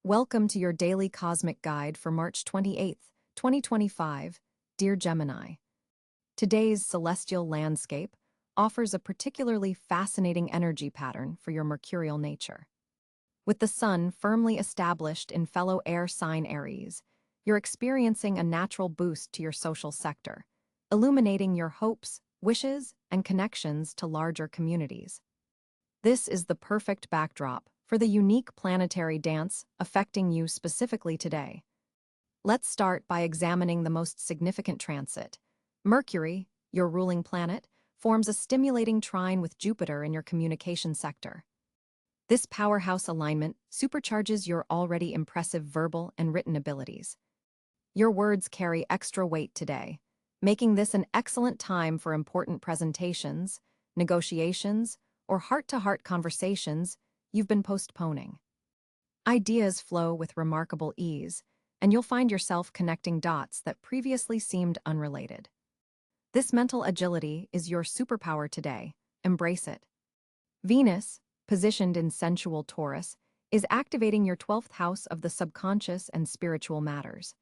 Welcome to your daily cosmic guide for March 28th, 2025, dear Gemini. Today's celestial landscape offers a particularly fascinating energy pattern for your mercurial nature. With the sun firmly established in fellow air sign Aries, you're experiencing a natural boost to your social sector, illuminating your hopes, wishes, and connections to larger communities. This is the perfect backdrop for the unique planetary dance affecting you specifically today. Let's start by examining the most significant transit. Mercury, your ruling planet, forms a stimulating trine with Jupiter in your communication sector. This powerhouse alignment supercharges your already impressive verbal and written abilities. Your words carry extra weight today, making this an excellent time for important presentations, negotiations, or heart-to-heart conversations you've been postponing. Ideas flow with remarkable ease, and you'll find yourself connecting dots that previously seemed unrelated. This mental agility is your superpower today. Embrace it. Venus, positioned in sensual Taurus, is activating your 12th house of the subconscious and spiritual matters.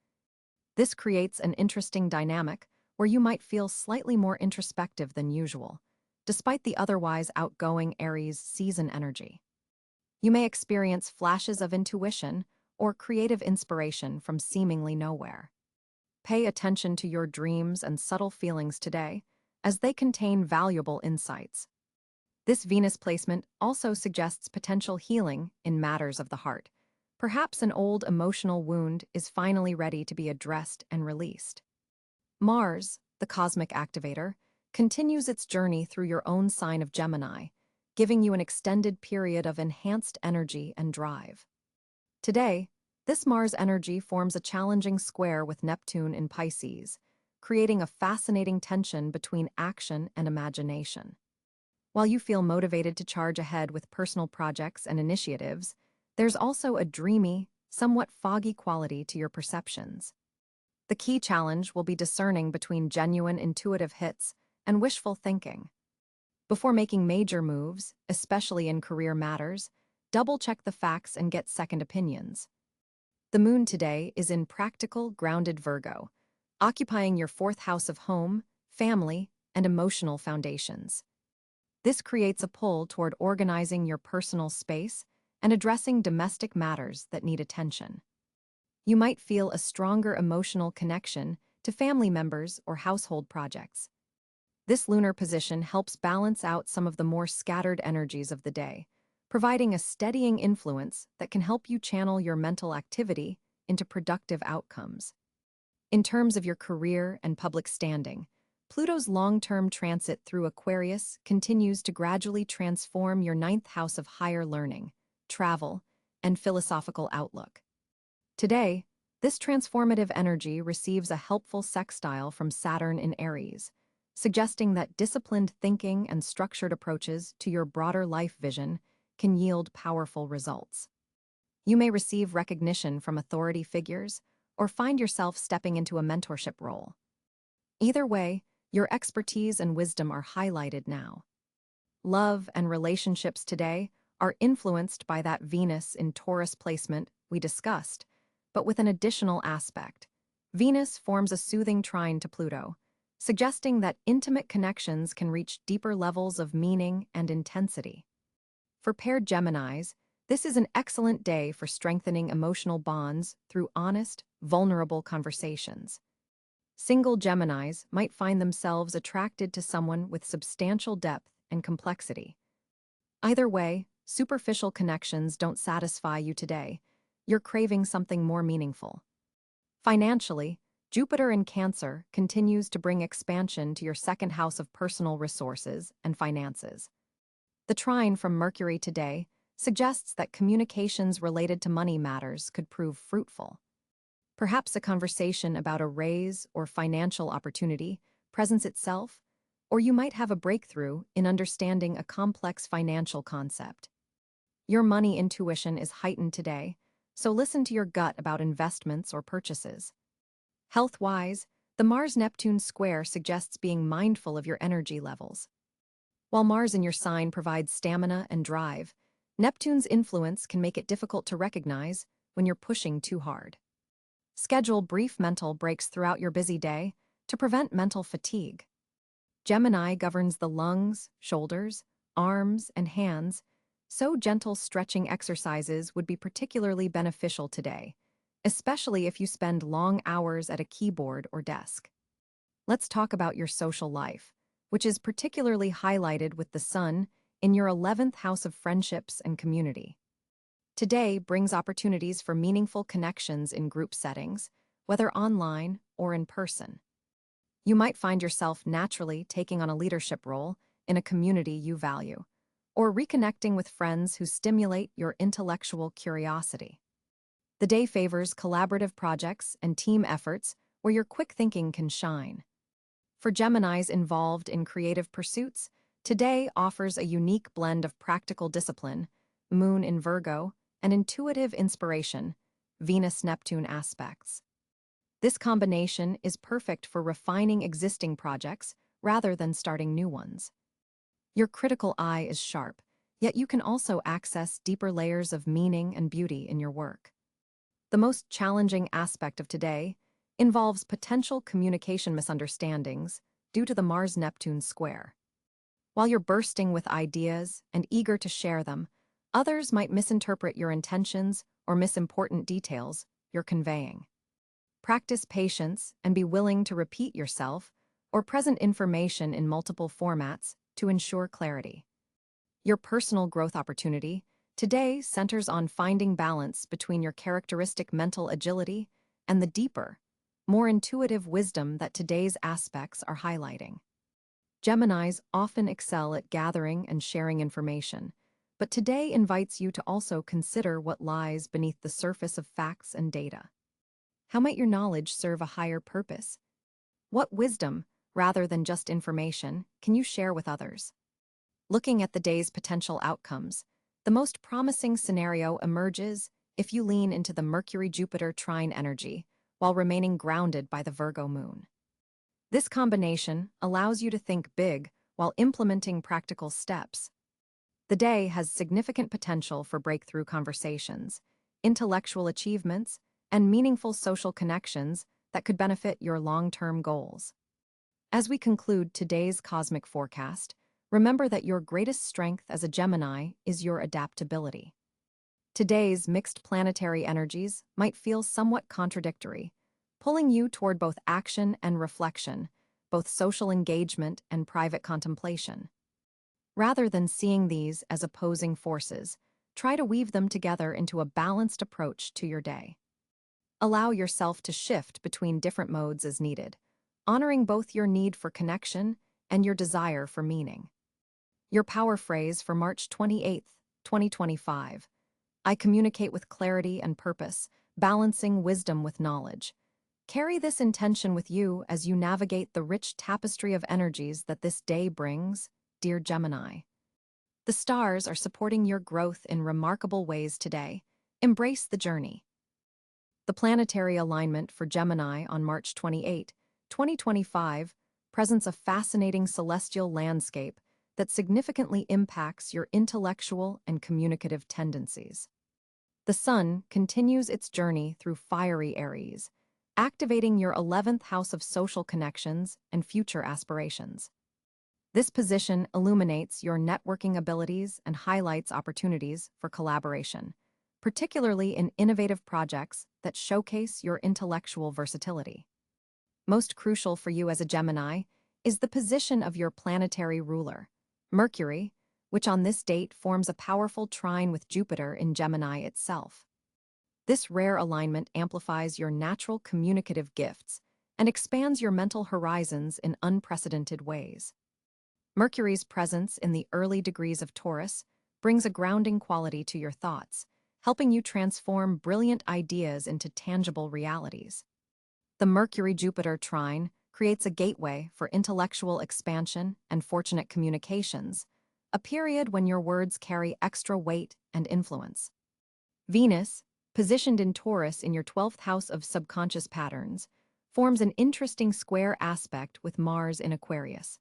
This creates an interesting dynamic where you might feel slightly more introspective than usual, despite the otherwise outgoing Aries season energy. You may experience flashes of intuition or creative inspiration from seemingly nowhere. Pay attention to your dreams and subtle feelings today, as they contain valuable insights. This Venus placement also suggests potential healing in matters of the heart. Perhaps an old emotional wound is finally ready to be addressed and released. Mars, the cosmic activator, continues its journey through your own sign of Gemini, giving you an extended period of enhanced energy and drive. Today, this Mars energy forms a challenging square with Neptune in Pisces, creating a fascinating tension between action and imagination. While you feel motivated to charge ahead with personal projects and initiatives, there's also a dreamy, somewhat foggy quality to your perceptions. The key challenge will be discerning between genuine intuitive hits and wishful thinking. Before making major moves, especially in career matters, double-check the facts and get second opinions. The moon today is in practical, grounded Virgo, occupying your 4th house of home, family, and emotional foundations. This creates a pull toward organizing your personal space and addressing domestic matters that need attention. You might feel a stronger emotional connection to family members or household projects. This lunar position helps balance out some of the more scattered energies of the day, providing a steadying influence that can help you channel your mental activity into productive outcomes. In terms of your career and public standing, Pluto's long-term transit through Aquarius continues to gradually transform your 9th house of higher learning, travel, and philosophical outlook. Today, this transformative energy receives a helpful sextile from Saturn in Aries, suggesting that disciplined thinking and structured approaches to your broader life vision can yield powerful results. You may receive recognition from authority figures or find yourself stepping into a mentorship role. Either way, your expertise and wisdom are highlighted now. Love and relationships today are influenced by that Venus in Taurus placement we discussed, but with an additional aspect. Venus forms a soothing trine to Pluto, suggesting that intimate connections can reach deeper levels of meaning and intensity. For paired Geminis, this is an excellent day for strengthening emotional bonds through honest, vulnerable conversations. Single Geminis might find themselves attracted to someone with substantial depth and complexity. Either way, superficial connections don't satisfy you today. You're craving something more meaningful. Financially, Jupiter in Cáncer continues to bring expansion to your 2nd house of personal resources and finances. The trine from Mercury today suggests that communications related to money matters could prove fruitful. Perhaps a conversation about a raise or financial opportunity presents itself, or you might have a breakthrough in understanding a complex financial concept. Your money intuition is heightened today, so listen to your gut about investments or purchases. Health-wise, the Mars-Neptune square suggests being mindful of your energy levels. While Mars in your sign provides stamina and drive, Neptune's influence can make it difficult to recognize when you're pushing too hard. Schedule brief mental breaks throughout your busy day to prevent mental fatigue. Gemini governs the lungs, shoulders, arms, and hands, so gentle stretching exercises would be particularly beneficial today, especially if you spend long hours at a keyboard or desk. Let's talk about your social life, which is particularly highlighted with the sun in your 11th house of friendships and community. Today brings opportunities for meaningful connections in group settings, whether online or in person. You might find yourself naturally taking on a leadership role in a community you value, or reconnecting with friends who stimulate your intellectual curiosity. The day favors collaborative projects and team efforts where your quick thinking can shine. For Geminis involved in creative pursuits, today offers a unique blend of practical discipline, Moon in Virgo, and intuitive inspiration, Venus-Neptune aspects. This combination is perfect for refining existing projects rather than starting new ones. Your critical eye is sharp, yet you can also access deeper layers of meaning and beauty in your work. The most challenging aspect of today involves potential communication misunderstandings due to the Mars-Neptune square. While you're bursting with ideas and eager to share them, others might misinterpret your intentions or miss important details you're conveying. Practice patience and be willing to repeat yourself or present information in multiple formats to ensure clarity. Your personal growth opportunity today centers on finding balance between your characteristic mental agility and the deeper, more intuitive wisdom that today's aspects are highlighting. Geminis often excel at gathering and sharing information, but today invites you to also consider what lies beneath the surface of facts and data. How might your knowledge serve a higher purpose? What wisdom, rather than just information, can you share with others? Looking at the day's potential outcomes, the most promising scenario emerges if you lean into the Mercury-Jupiter trine energy while remaining grounded by the Virgo moon. This combination allows you to think big while implementing practical steps. The day has significant potential for breakthrough conversations, intellectual achievements, and meaningful social connections that could benefit your long-term goals. As we conclude today's cosmic forecast, remember that your greatest strength as a Gemini is your adaptability. Today's mixed planetary energies might feel somewhat contradictory, pulling you toward both action and reflection, both social engagement and private contemplation. Rather than seeing these as opposing forces, try to weave them together into a balanced approach to your day. Allow yourself to shift between different modes as needed, honoring both your need for connection and your desire for meaning. Your power phrase for March 28, 2025. I communicate with clarity and purpose, balancing wisdom with knowledge. Carry this intention with you as you navigate the rich tapestry of energies that this day brings, dear Gemini. The stars are supporting your growth in remarkable ways today. Embrace the journey. The planetary alignment for Gemini on March 28, 2025, presents a fascinating celestial landscape that significantly impacts your intellectual and communicative tendencies. The sun continues its journey through fiery Aries, activating your 11th house of social connections and future aspirations. This position illuminates your networking abilities and highlights opportunities for collaboration, particularly in innovative projects that showcase your intellectual versatility. Most crucial for you as a Gemini is the position of your planetary ruler, Mercury, which on this date forms a powerful trine with Jupiter in Gemini itself. This rare alignment amplifies your natural communicative gifts and expands your mental horizons in unprecedented ways. Mercury's presence in the early degrees of Taurus brings a grounding quality to your thoughts, helping you transform brilliant ideas into tangible realities. The Mercury-Jupiter trine creates a gateway for intellectual expansion and fortunate communications, a period when your words carry extra weight and influence. Venus, positioned in Taurus in your 12th house of subconscious patterns, forms an interesting square aspect with Mars in Aquarius.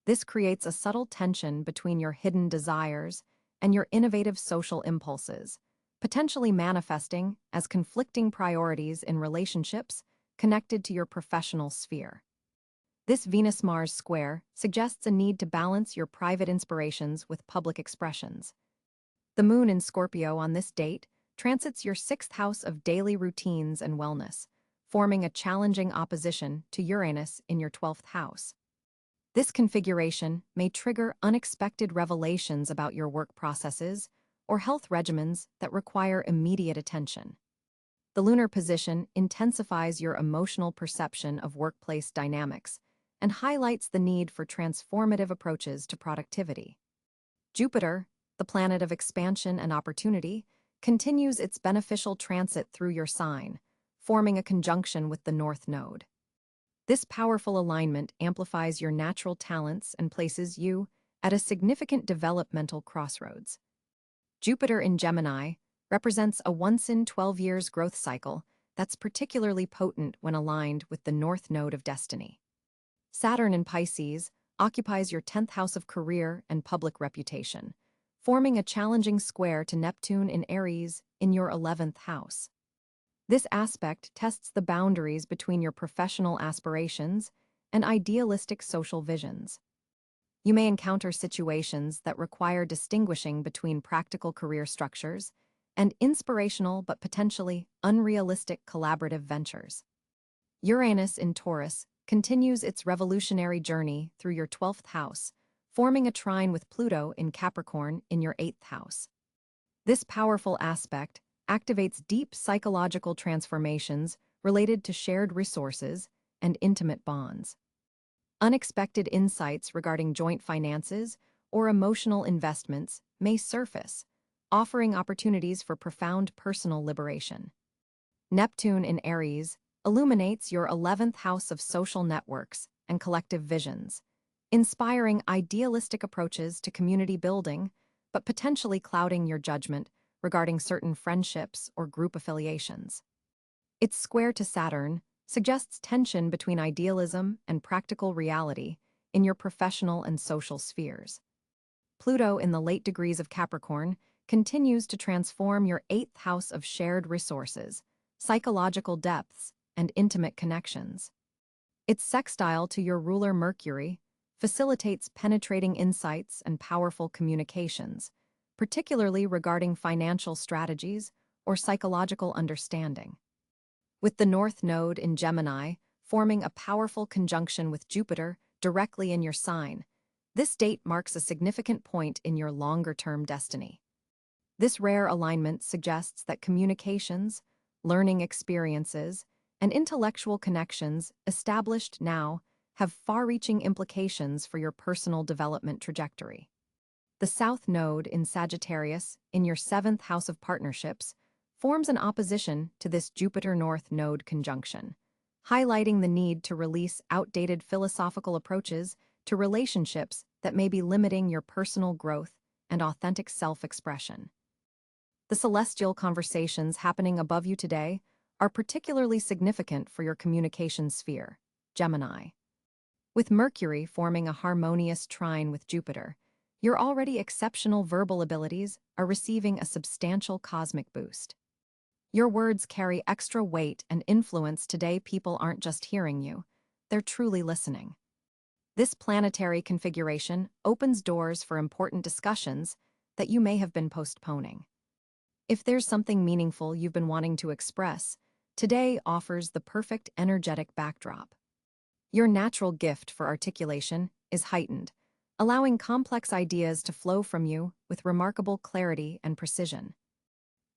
This creates a subtle tension between your hidden desires and your innovative social impulses, potentially manifesting as conflicting priorities in relationships connected to your professional sphere. This Venus-Mars square suggests a need to balance your private inspirations with public expressions. The moon in Scorpio on this date transits your sixth house of daily routines and wellness, forming a challenging opposition to Uranus in your 12th house. This configuration may trigger unexpected revelations about your work processes or health regimens that require immediate attention. The lunar position intensifies your emotional perception of workplace dynamics and highlights the need for transformative approaches to productivity. Jupiter, the planet of expansion and opportunity, continues its beneficial transit through your sign, forming a conjunction with the North Node. This powerful alignment amplifies your natural talents and places you at a significant developmental crossroads. Jupiter in Gemini represents a once-in-12 years growth cycle that's particularly potent when aligned with the North Node of destiny. Saturn in Pisces occupies your 10th house of career and public reputation, forming a challenging square to Neptune in Aries in your 11th house. This aspect tests the boundaries between your professional aspirations and idealistic social visions. You may encounter situations that require distinguishing between practical career structures and inspirational but potentially unrealistic collaborative ventures. Uranus in Taurus continues its revolutionary journey through your 12th house, forming a trine with Pluto in Capricorn in your 8th house. This powerful aspect activates deep psychological transformations related to shared resources and intimate bonds. Unexpected insights regarding joint finances or emotional investments may surface, offering opportunities for profound personal liberation. Neptune in Aries illuminates your 11th house of social networks and collective visions, inspiring idealistic approaches to community building, but potentially clouding your judgment regarding certain friendships or group affiliations. Its square to Saturn suggests tension between idealism and practical reality in your professional and social spheres. Pluto in the late degrees of Capricorn continues to transform your 8th house of shared resources, psychological depths, and intimate connections. Its sextile to your ruler Mercury facilitates penetrating insights and powerful communications, particularly regarding financial strategies or psychological understanding. With the North Node in Gemini forming a powerful conjunction with Jupiter directly in your sign, this date marks a significant point in your longer-term destiny. This rare alignment suggests that communications, learning experiences, and intellectual connections established now have far-reaching implications for your personal development trajectory. The South Node in Sagittarius, in your 7th house of partnerships, forms an opposition to this Jupiter-North Node conjunction, highlighting the need to release outdated philosophical approaches to relationships that may be limiting your personal growth and authentic self-expression. The celestial conversations happening above you today are particularly significant for your communication sphere, Gemini. With Mercury forming a harmonious trine with Jupiter, your already exceptional verbal abilities are receiving a substantial cosmic boost. Your words carry extra weight and influence today. People aren't just hearing you, they're truly listening. This planetary configuration opens doors for important discussions that you may have been postponing. If there's something meaningful you've been wanting to express, today offers the perfect energetic backdrop. Your natural gift for articulation is heightened, allowing complex ideas to flow from you with remarkable clarity and precision.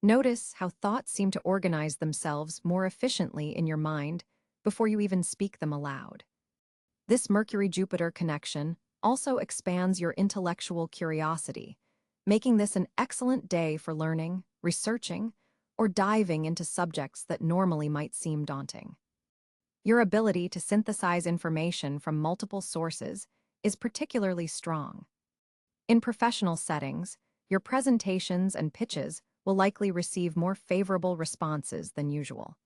Notice how thoughts seem to organize themselves more efficiently in your mind before you even speak them aloud. This Mercury-Jupiter connection also expands your intellectual curiosity, making this an excellent day for learning, researching, or diving into subjects that normally might seem daunting. Your ability to synthesize information from multiple sources is particularly strong. In professional settings, your presentations and pitches will likely receive more favorable responses than usual.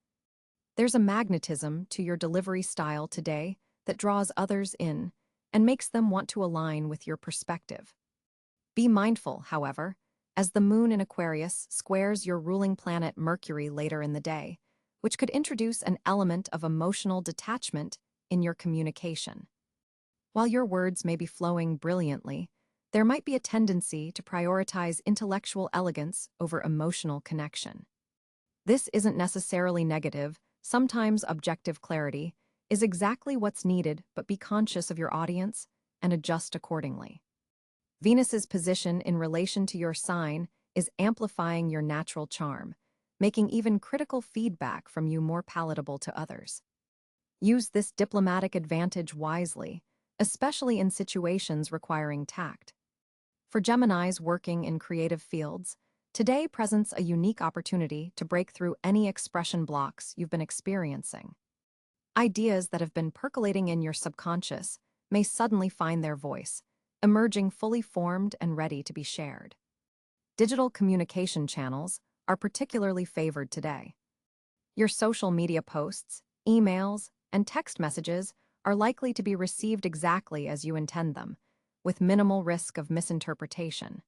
There's a magnetism to your delivery style today that draws others in and makes them want to align with your perspective. Be mindful, however, as the moon in Aquarius squares your ruling planet Mercury later in the day, which could introduce an element of emotional detachment in your communication. While your words may be flowing brilliantly, there might be a tendency to prioritize intellectual elegance over emotional connection. This isn't necessarily negative. Sometimes objective clarity is exactly what's needed, but be conscious of your audience and adjust accordingly. Venus's position in relation to your sign is amplifying your natural charm, making even critical feedback from you more palatable to others. Use this diplomatic advantage wisely, especially in situations requiring tact. For Geminis working in creative fields, today presents a unique opportunity to break through any expression blocks you've been experiencing. Ideas that have been percolating in your subconscious may suddenly find their voice, emerging fully formed and ready to be shared. Digital communication channels are particularly favored today. Your social media posts, emails, and text messages are likely to be received exactly as you intend them, with minimal risk of misinterpretation.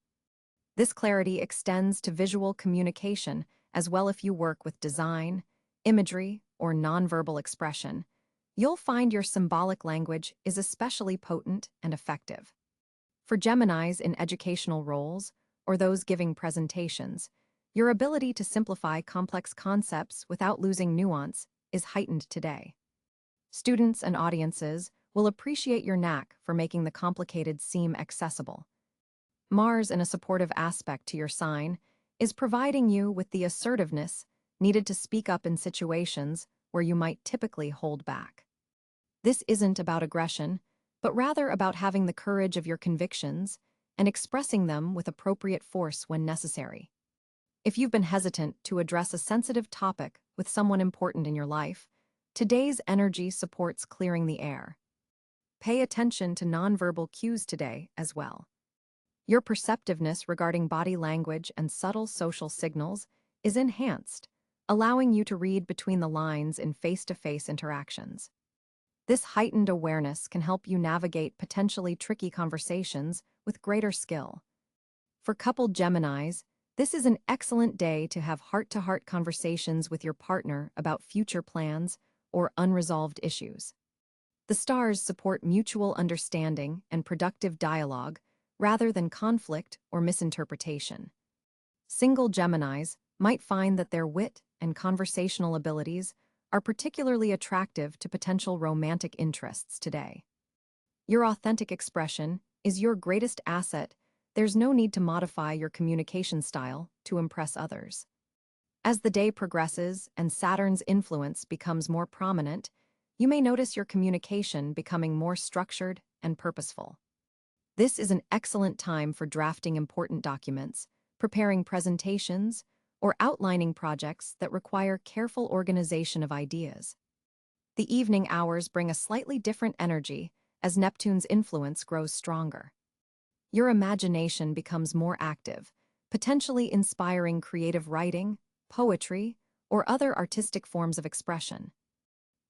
This clarity extends to visual communication as well. If you work with design, imagery, or nonverbal expression, you'll find your symbolic language is especially potent and effective. For Geminis in educational roles or those giving presentations, your ability to simplify complex concepts without losing nuance is heightened today. Students and audiences will appreciate your knack for making the complicated seem accessible. Mars, in a supportive aspect to your sign, is providing you with the assertiveness needed to speak up in situations where you might typically hold back. This isn't about aggression, but rather about having the courage of your convictions and expressing them with appropriate force when necessary. If you've been hesitant to address a sensitive topic with someone important in your life, today's energy supports clearing the air. Pay attention to nonverbal cues today as well. Your perceptiveness regarding body language and subtle social signals is enhanced, allowing you to read between the lines in face-to-face interactions. This heightened awareness can help you navigate potentially tricky conversations with greater skill. For coupled Geminis, this is an excellent day to have heart-to-heart conversations with your partner about future plans or unresolved issues. The stars support mutual understanding and productive dialogue rather than conflict or misinterpretation. Single Geminis might find that their wit and conversational abilities are particularly attractive to potential romantic interests today. Your authentic expression is your greatest asset. There's no need to modify your communication style to impress others. As the day progresses and Saturn's influence becomes more prominent, you may notice your communication becoming more structured and purposeful. This is an excellent time for drafting important documents, preparing presentations, or outlining projects that require careful organization of ideas. The evening hours bring a slightly different energy as Neptune's influence grows stronger. Your imagination becomes more active, potentially inspiring creative writing, poetry, or other artistic forms of expression.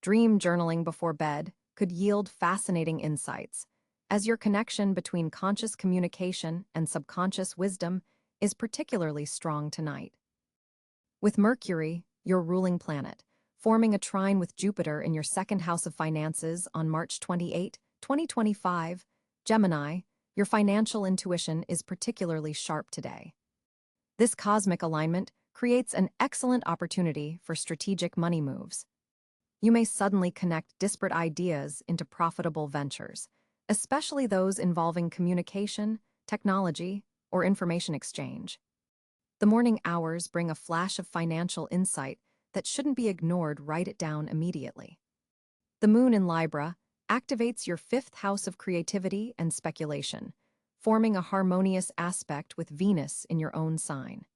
Dream journaling before bed could yield fascinating insights, as your connection between conscious communication and subconscious wisdom is particularly strong tonight. With Mercury, your ruling planet, forming a trine with Jupiter in your second house of finances on March 28, 2025, Gemini, your financial intuition is particularly sharp today. This cosmic alignment creates an excellent opportunity for strategic money moves. You may suddenly connect disparate ideas into profitable ventures, especially those involving communication, technology, or information exchange. The morning hours bring a flash of financial insight that shouldn't be ignored. Write it down immediately. The moon in Libra activates your fifth house of creativity and speculation, forming a harmonious aspect with Venus in your own sign.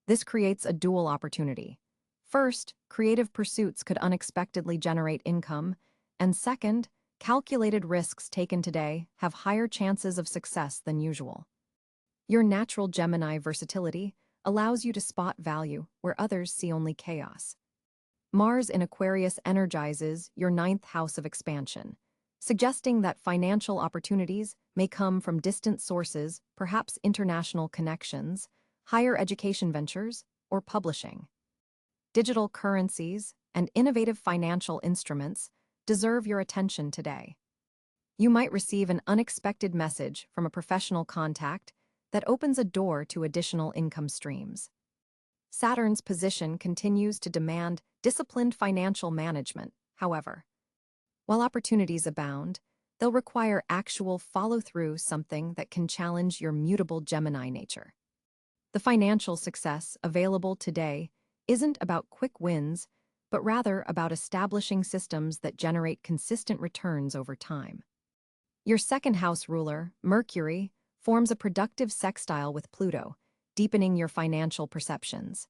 This creates a dual opportunity. First, creative pursuits could unexpectedly generate income, and second, calculated risks taken today have higher chances of success than usual. Your natural Gemini versatility allows you to spot value where others see only chaos. Mars in Aquarius energizes your ninth house of expansion, suggesting that financial opportunities may come from distant sources, perhaps international connections, higher education ventures, or publishing. Digital currencies and innovative financial instruments deserve your attention today. You might receive an unexpected message from a professional contact that opens a door to additional income streams. Saturn's position continues to demand disciplined financial management, however. While opportunities abound, they'll require actual follow-through, something that can challenge your mutable Gemini nature. The financial success available today isn't about quick wins, but rather about establishing systems that generate consistent returns over time. Your second house ruler, Mercury, forms a productive sextile with Pluto, deepening your financial perceptions.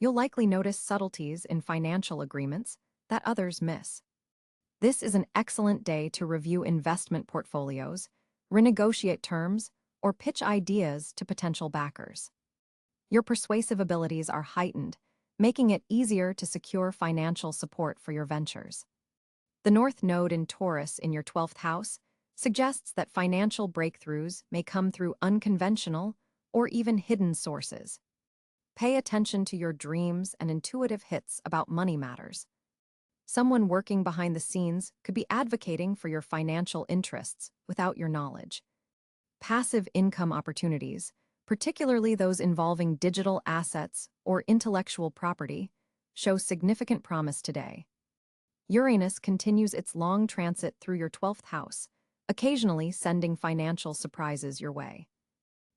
You'll likely notice subtleties in financial agreements that others miss. This is an excellent day to review investment portfolios, renegotiate terms, or pitch ideas to potential backers. Your persuasive abilities are heightened, making it easier to secure financial support for your ventures. The North Node in Taurus in your 12th house suggests that financial breakthroughs may come through unconventional or even hidden sources. Pay attention to your dreams and intuitive hits about money matters. Someone working behind the scenes could be advocating for your financial interests without your knowledge. Passive income opportunities, particularly those involving digital assets or intellectual property, show significant promise today. Uranus continues its long transit through your 12th house, occasionally sending financial surprises your way.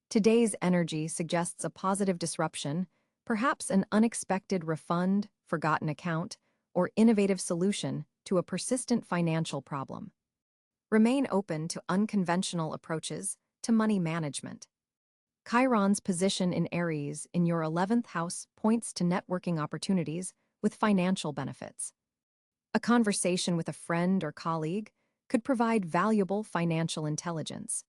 Today's energy suggests a positive disruption, perhaps an unexpected refund, forgotten account, or innovative solution to a persistent financial problem. Remain open to unconventional approaches to money management. Chiron's position in Aries in your 11th house points to networking opportunities with financial benefits. A conversation with a friend or colleague could provide valuable financial intelligence.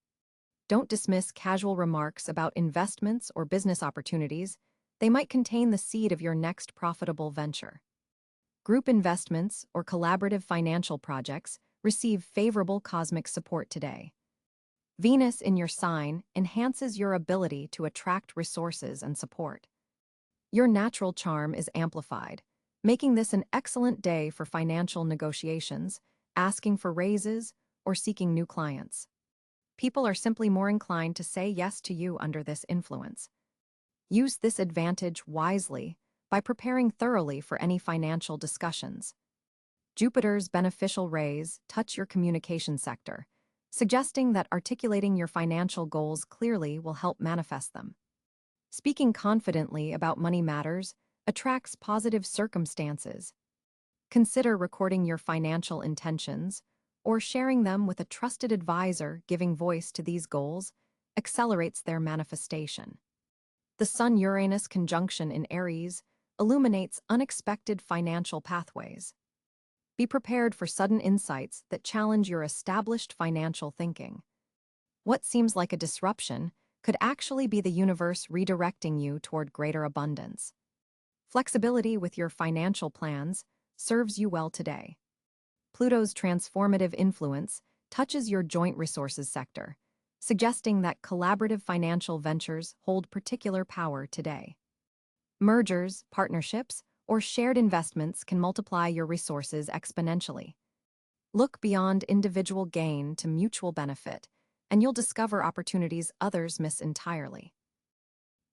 Don't dismiss casual remarks about investments or business opportunities. They might contain the seed of your next profitable venture. Group investments or collaborative financial projects receive favorable cosmic support today. Venus in your sign enhances your ability to attract resources and support. Your natural charm is amplified, making this an excellent day for financial negotiations, asking for raises, or seeking new clients. People are simply more inclined to say yes to you under this influence. Use this advantage wisely by preparing thoroughly for any financial discussions. Jupiter's beneficial rays touch your communication sector, suggesting that articulating your financial goals clearly will help manifest them. Speaking confidently about money matters attracts positive circumstances. Consider recording your financial intentions or sharing them with a trusted advisor. Giving voice to these goals accelerates their manifestation. The Sun-Uranus conjunction in Aries illuminates unexpected financial pathways. Be prepared for sudden insights that challenge your established financial thinking. What seems like a disruption could actually be the universe redirecting you toward greater abundance. Flexibility with your financial plans serves you well today. Pluto's transformative influence touches your joint resources sector, suggesting that collaborative financial ventures hold particular power today. Mergers, partnerships, or shared investments can multiply your resources exponentially. Look beyond individual gain to mutual benefit, and you'll discover opportunities others miss entirely.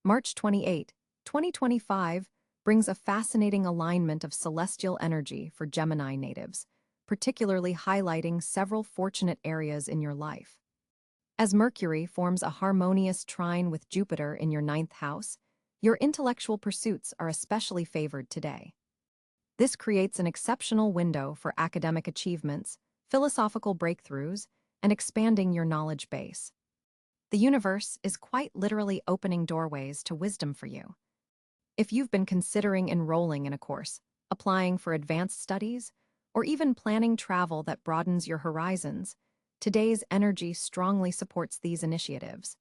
March 28, 2025 brings a fascinating alignment of celestial energy for Gemini natives, particularly highlighting several fortunate areas in your life. As Mercury forms a harmonious trine with Jupiter in your 9th house, your intellectual pursuits are especially favored today. This creates an exceptional window for academic achievements, philosophical breakthroughs, and expanding your knowledge base. The universe is quite literally opening doorways to wisdom for you. If you've been considering enrolling in a course, applying for advanced studies, or even planning travel that broadens your horizons, today's energy strongly supports these initiatives.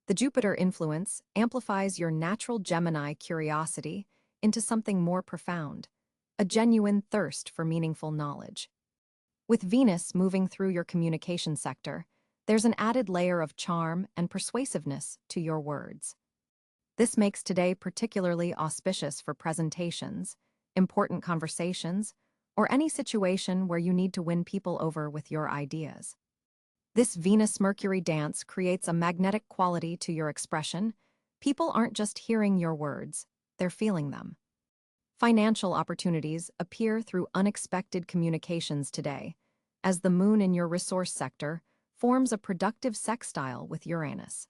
The Jupiter influence amplifies your natural Gemini curiosity into something more profound, a genuine thirst for meaningful knowledge. With Venus moving through your communication sector, there's an added layer of charm and persuasiveness to your words. This makes today particularly auspicious for presentations, important conversations, or any situation where you need to win people over with your ideas. This Venus-Mercury dance creates a magnetic quality to your expression. People aren't just hearing your words, they're feeling them. Financial opportunities appear through unexpected communications today, as the moon in your resource sector forms a productive sextile with Uranus.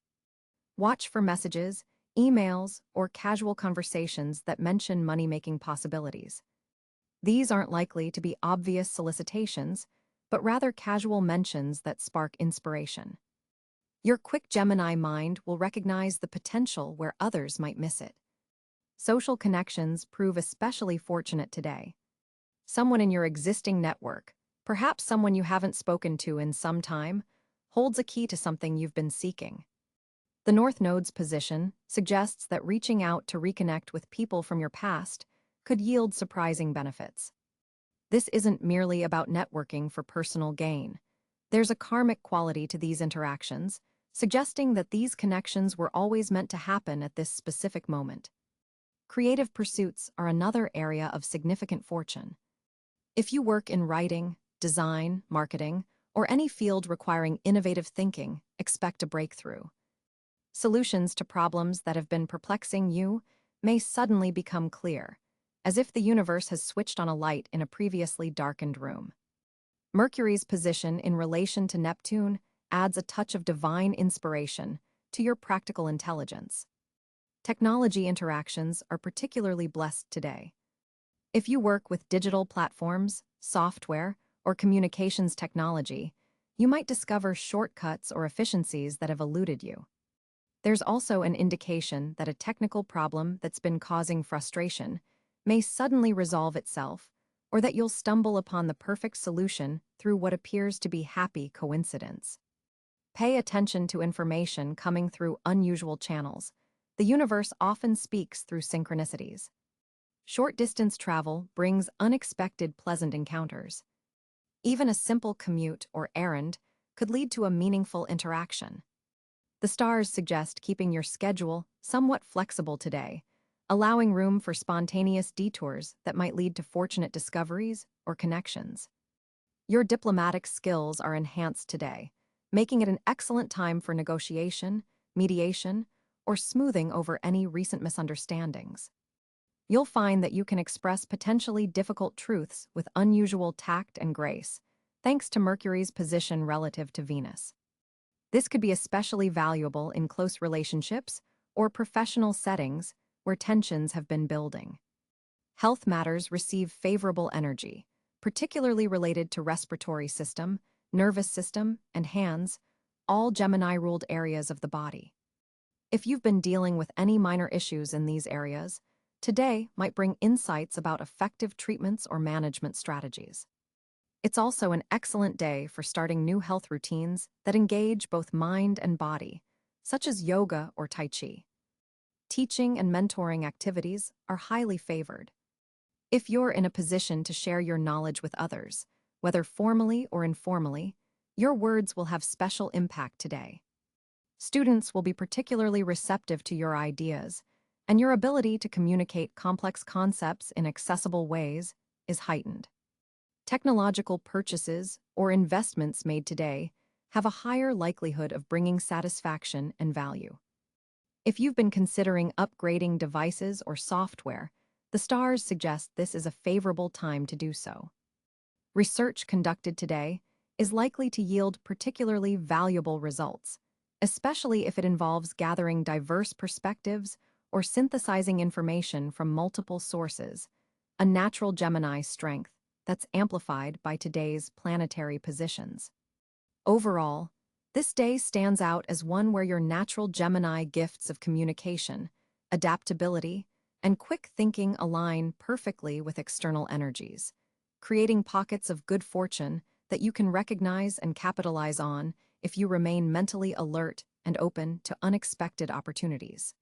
Watch for messages, emails, or casual conversations that mention money-making possibilities. These aren't likely to be obvious solicitations, but rather casual mentions that spark inspiration. Your quick Gemini mind will recognize the potential where others might miss it. Social connections prove especially fortunate today. Someone in your existing network, perhaps someone you haven't spoken to in some time, holds a key to something you've been seeking. The North Node's position suggests that reaching out to reconnect with people from your past could yield surprising benefits. This isn't merely about networking for personal gain. There's a karmic quality to these interactions, suggesting that these connections were always meant to happen at this specific moment. Creative pursuits are another area of significant fortune. If you work in writing, design, marketing, or any field requiring innovative thinking, expect a breakthrough. Solutions to problems that have been perplexing you may suddenly become clear, as if the universe has switched on a light in a previously darkened room. Mercury's position in relation to Neptune adds a touch of divine inspiration to your practical intelligence. Technology interactions are particularly blessed today. If you work with digital platforms, software, or communications technology, you might discover shortcuts or efficiencies that have eluded you. There's also an indication that a technical problem that's been causing frustration may suddenly resolve itself, or that you'll stumble upon the perfect solution through what appears to be happy coincidence. Pay attention to information coming through unusual channels. The universe often speaks through synchronicities. Short-distance travel brings unexpected pleasant encounters. Even a simple commute or errand could lead to a meaningful interaction. The stars suggest keeping your schedule somewhat flexible today, allowing room for spontaneous detours that might lead to fortunate discoveries or connections. Your diplomatic skills are enhanced today, making it an excellent time for negotiation, mediation, or smoothing over any recent misunderstandings. You'll find that you can express potentially difficult truths with unusual tact and grace, thanks to Mercury's position relative to Venus. This could be especially valuable in close relationships or professional settings where tensions have been building. Health matters receive favorable energy, particularly related to respiratory system, nervous system, and hands, all Gemini-ruled areas of the body. If you've been dealing with any minor issues in these areas, today might bring insights about effective treatments or management strategies. It's also an excellent day for starting new health routines that engage both mind and body, such as yoga or Tai Chi. Teaching and mentoring activities are highly favored. If you're in a position to share your knowledge with others, whether formally or informally, your words will have special impact today. Students will be particularly receptive to your ideas, and your ability to communicate complex concepts in accessible ways is heightened. Technological purchases or investments made today have a higher likelihood of bringing satisfaction and value. If you've been considering upgrading devices or software, the stars suggest this is a favorable time to do so. Research conducted today is likely to yield particularly valuable results, especially if it involves gathering diverse perspectives or synthesizing information from multiple sources, a natural Gemini strength that's amplified by today's planetary positions. Overall, this day stands out as one where your natural Gemini gifts of communication, adaptability, and quick thinking align perfectly with external energies, creating pockets of good fortune that you can recognize and capitalize on if you remain mentally alert and open to unexpected opportunities.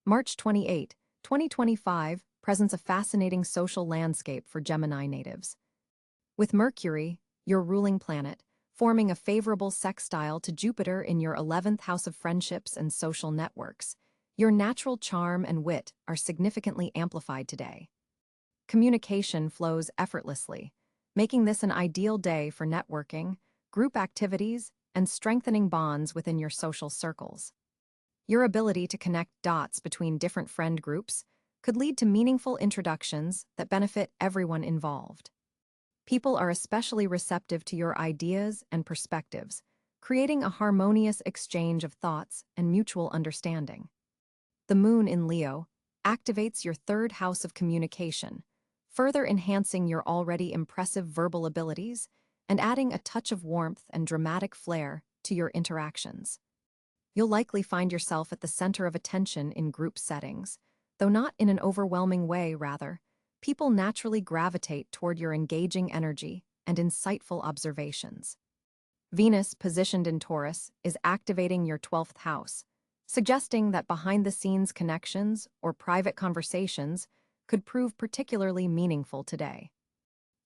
March 28, 2025 presents a fascinating social landscape for Gemini natives. With Mercury, your ruling planet, forming a favorable sextile to Jupiter in your 11th house of friendships and social networks, Your natural charm and wit are significantly amplified today. Communication flows effortlessly, making this an ideal day for networking, group activities, and strengthening bonds within your social circles. Your ability to connect dots between different friend groups could lead to meaningful introductions that benefit everyone involved. People are especially receptive to your ideas and perspectives, creating a harmonious exchange of thoughts and mutual understanding. The moon in Leo activates your third house of communication, further enhancing your already impressive verbal abilities and adding a touch of warmth and dramatic flair to your interactions. You'll likely find yourself at the center of attention in group settings, though not in an overwhelming way, rather. People naturally gravitate toward your engaging energy and insightful observations. Venus, positioned in Taurus, is activating your 12th house, suggesting that behind-the-scenes connections or private conversations could prove particularly meaningful today.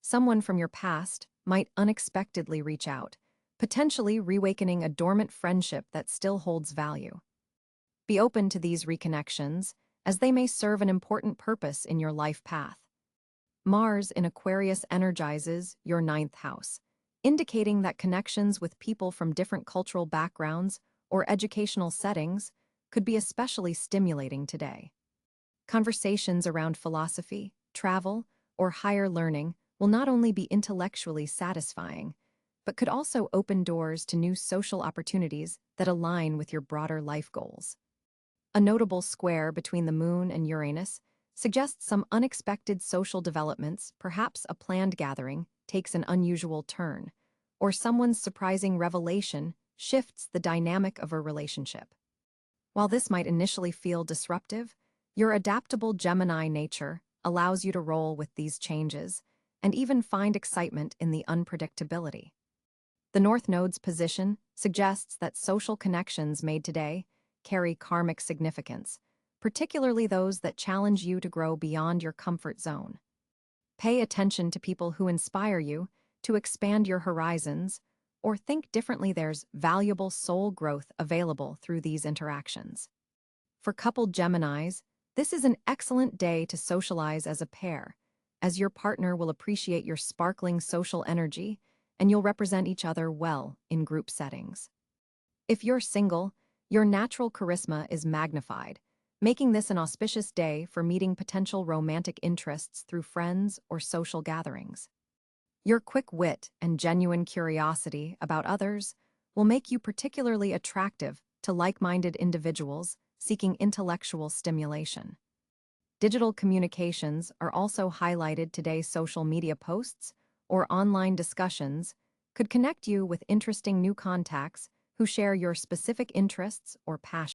Someone from your past might unexpectedly reach out, potentially reawakening a dormant friendship that still holds value. Be open to these reconnections, as they may serve an important purpose in your life path. Mars in Aquarius energizes your 9th house, indicating that connections with people from different cultural backgrounds or educational settings could be especially stimulating today. Conversations around philosophy, travel, or higher learning will not only be intellectually satisfying, but could also open doors to new social opportunities that align with your broader life goals. A notable square between the Moon and Uranus suggests some unexpected social developments, perhaps a planned gathering takes an unusual turn, or someone's surprising revelation shifts the dynamic of a relationship. While this might initially feel disruptive, your adaptable Gemini nature allows you to roll with these changes and even find excitement in the unpredictability. The North Node's position suggests that social connections made today carry karmic significance, particularly those that challenge you to grow beyond your comfort zone. Pay attention to people who inspire you to expand your horizons or think differently. There's valuable soul growth available through these interactions. For coupled Geminis, this is an excellent day to socialize as a pair, as your partner will appreciate your sparkling social energy and you'll represent each other well in group settings. If you're single, your natural charisma is magnified, making this an auspicious day for meeting potential romantic interests through friends or social gatherings. Your quick wit and genuine curiosity about others will make you particularly attractive to like-minded individuals seeking intellectual stimulation. Digital communications are also highlighted today. Social media posts or online discussions could connect you with interesting new contacts who share your specific interests or passions.